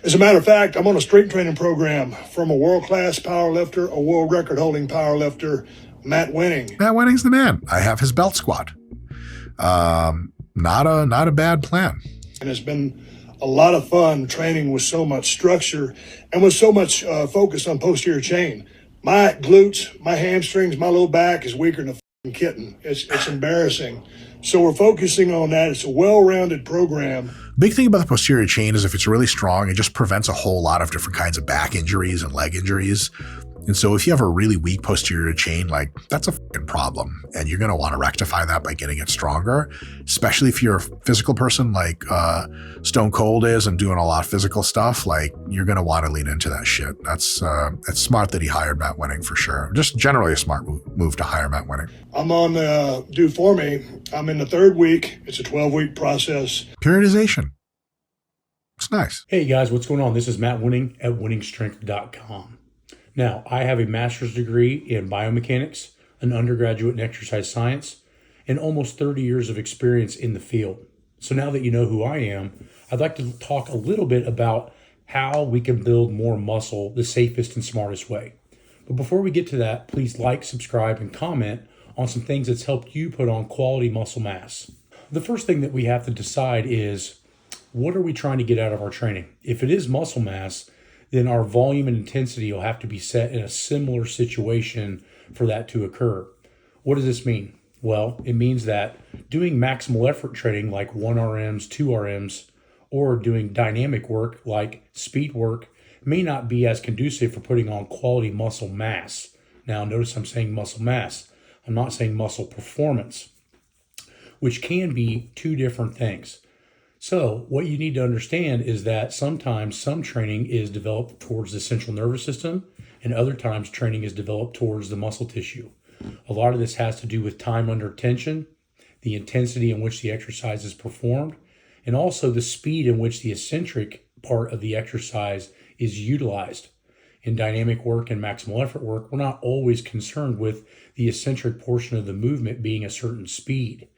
As a matter of fact, I'm on a strength training program from a world-class powerlifter, a world record-holding powerlifter, Matt Wenning. Matt Wenning's the man. I have his belt squat. Not a bad plan. And it's been a lot of fun training with so much structure and with so much focus on posterior chain. My glutes, my hamstrings, my low back is weaker than a f***ing kitten. It's embarrassing. So we're focusing on that. It's a well-rounded program. Big thing about the posterior chain is if it's really strong, it just prevents a whole lot of different kinds of back injuries and leg injuries. And so if you have a really weak posterior chain, like that's a fucking problem. And you're going to want to rectify that by getting it stronger, especially if you're a physical person like Stone Cold is and doing a lot of physical stuff. Like you're going to want to lean into that shit. That's it's smart that he hired Matt Wenning for sure. Just generally a smart move to hire Matt Wenning. I'm on Do For Me. I'm in the third week. It's a 12-week process. Periodization. It's nice. Hey guys, what's going on? This is Matt Wenning at winningstrength.com. Now, I have a master's degree in biomechanics, an undergraduate in exercise science, and almost 30 years of experience in the field. So now that you know who I am, I'd like to talk a little bit about how we can build more muscle the safest and smartest way. But before we get to that, please like, subscribe, and comment on some things that's helped you put on quality muscle mass. The first thing that we have to decide is, what are we trying to get out of our training? If it is muscle mass, then our volume and intensity will have to be set in a similar situation for that to occur. What does this mean? Well, it means that doing maximal effort training like 1 RMs, 2 RMs, or doing dynamic work like speed work may not be as conducive for putting on quality muscle mass. Now, notice I'm saying muscle mass. I'm not saying muscle performance, which can be two different things. So what you need to understand is that sometimes some training is developed towards the central nervous system and other times training is developed towards the muscle tissue. A lot of this has to do with time under tension, the intensity in which the exercise is performed, and also the speed in which the eccentric part of the exercise is utilized. In dynamic work and maximal effort work, we're not always concerned with the eccentric portion of the movement being a certain speed.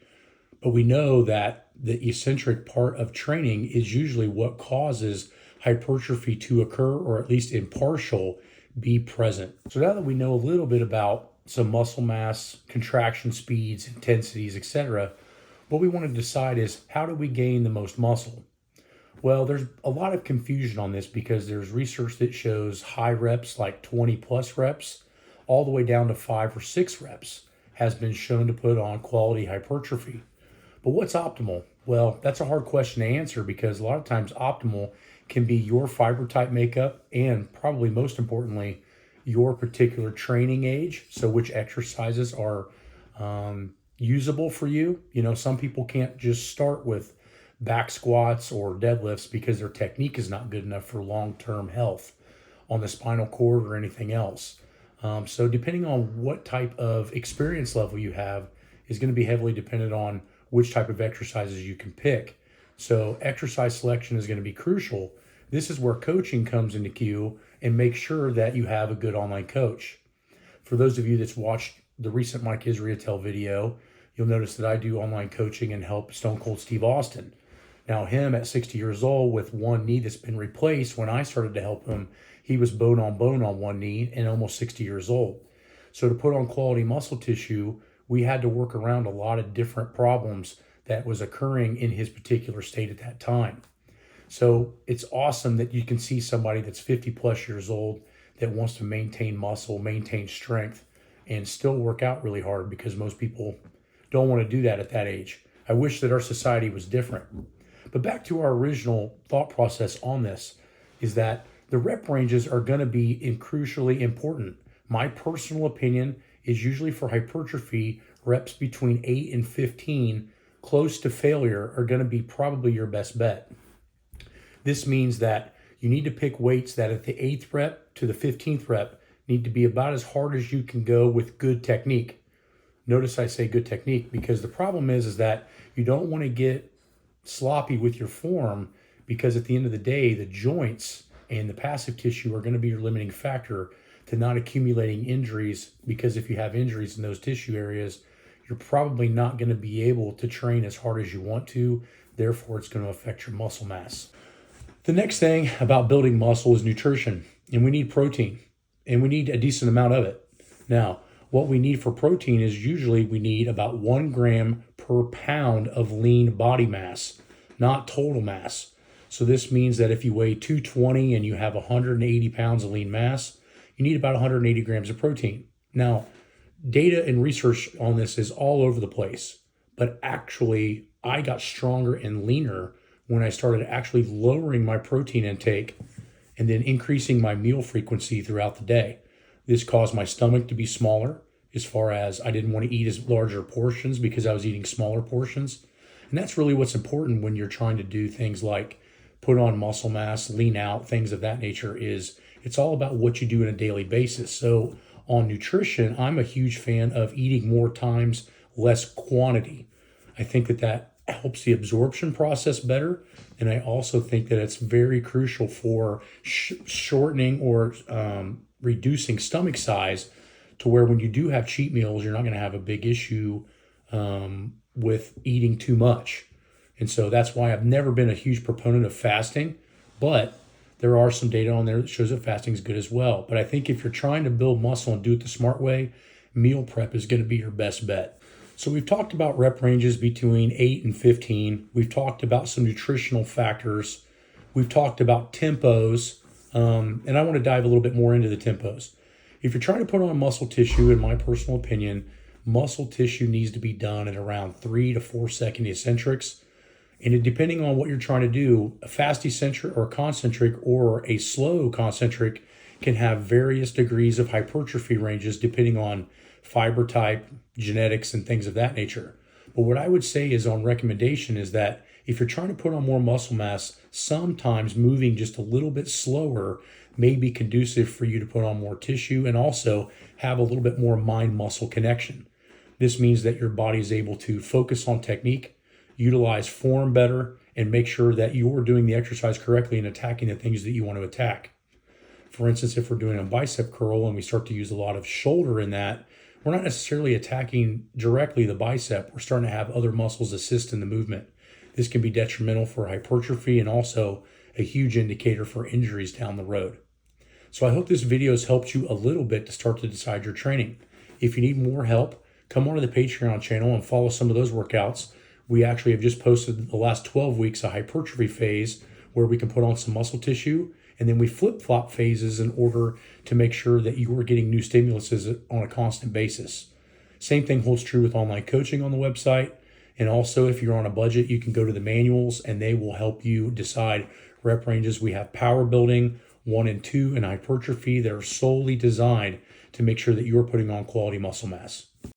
But we know that the eccentric part of training is usually what causes hypertrophy to occur, or at least in partial be present. So now that we know a little bit about some muscle mass, contraction speeds, intensities, etc., what we want to decide is, how do we gain the most muscle? Well, there's a lot of confusion on this because there's research that shows high reps like 20 plus reps all the way down to 5 or 6 reps has been shown to put on quality hypertrophy. But what's optimal? Well, that's a hard question to answer because a lot of times optimal can be your fiber type makeup and probably most importantly, your particular training age. So which exercises are usable for you. You know, some people can't just start with back squats or deadlifts because their technique is not good enough for long-term health on the spinal cord or anything else. So depending on what type of experience level you have is going to be heavily dependent on which type of exercises you can pick. So exercise selection is going to be crucial. This is where coaching comes into cue, and make sure that you have a good online coach. For those of you that's watched the recent Mike Israetel video, you'll notice that I do online coaching and help Stone Cold Steve Austin. Now him at 60 years old with one knee that's been replaced, when I started to help him, he was bone on one knee and almost 60 years old. So to put on quality muscle tissue, we had to work around a lot of different problems that was occurring in his particular state at that time. So it's awesome that you can see somebody that's 50 plus years old that wants to maintain muscle, maintain strength, and still work out really hard, because most people don't want to do that at that age. I wish that our society was different. But back to our original thought process on this is that the rep ranges are going to be crucially important. My personal opinion is usually for hypertrophy, reps between 8 and 15, close to failure, are going to be probably your best bet. This means that you need to pick weights that at the 8th rep to the 15th rep need to be about as hard as you can go with good technique. Notice I say good technique because the problem is that you don't want to get sloppy with your form, because at the end of the day, the joints and the passive tissue are going to be your limiting factor to not accumulating injuries, because if you have injuries in those tissue areas, you're probably not going to be able to train as hard as you want to. Therefore, it's going to affect your muscle mass. The next thing about building muscle is nutrition, and we need protein, and we need a decent amount of it. Now, what we need for protein is usually we need about 1 gram per pound of lean body mass, not total mass. So this means that if you weigh 220 and you have 180 pounds of lean mass, you need about 180 grams of protein. Now, data and research on this is all over the place, but actually I got stronger and leaner when I started actually lowering my protein intake and then increasing my meal frequency throughout the day. This caused my stomach to be smaller, as far as I didn't want to eat as larger portions because I was eating smaller portions. And that's really what's important when you're trying to do things like put on muscle mass, lean out, things of that nature. Is it's all about what you do on a daily basis. So on nutrition, I'm a huge fan of eating more times, less quantity. I think that helps the absorption process better. And I also think that it's very crucial for shortening or reducing stomach size, to where when you do have cheat meals, you're not going to have a big issue with eating too much. And so that's why I've never been a huge proponent of fasting, but there are some data on there that shows that fasting is good as well. But I think if you're trying to build muscle and do it the smart way, meal prep is going to be your best bet. So we've talked about rep ranges between 8 and 15. We've talked about some nutritional factors. We've talked about tempos, and I want to dive a little bit more into the tempos. If you're trying to put on muscle tissue, in my personal opinion, muscle tissue needs to be done at around 3 to 4 second eccentrics. And depending on what you're trying to do, a fast eccentric or concentric or a slow concentric can have various degrees of hypertrophy ranges depending on fiber type, genetics, and things of that nature. But what I would say is on recommendation is that if you're trying to put on more muscle mass, sometimes moving just a little bit slower may be conducive for you to put on more tissue and also have a little bit more mind-muscle connection. This means that your body is able to focus on technique, utilize form better, and make sure that you're doing the exercise correctly and attacking the things that you want to attack. For instance, if we're doing a bicep curl and we start to use a lot of shoulder in that, we're not necessarily attacking directly the bicep. We're starting to have other muscles assist in the movement. This can be detrimental for hypertrophy and also a huge indicator for injuries down the road. So I hope this video has helped you a little bit to start to decide your training. If you need more help, come onto the Patreon channel and follow some of those workouts. We actually have just posted the last 12 weeks a hypertrophy phase where we can put on some muscle tissue, and then we flip-flop phases in order to make sure that you are getting new stimuluses on a constant basis. Same thing holds true with online coaching on the website. And also, if you're on a budget, you can go to the manuals and they will help you decide rep ranges. We have power building 1 and 2 and hypertrophy that are solely designed to make sure that you're putting on quality muscle mass.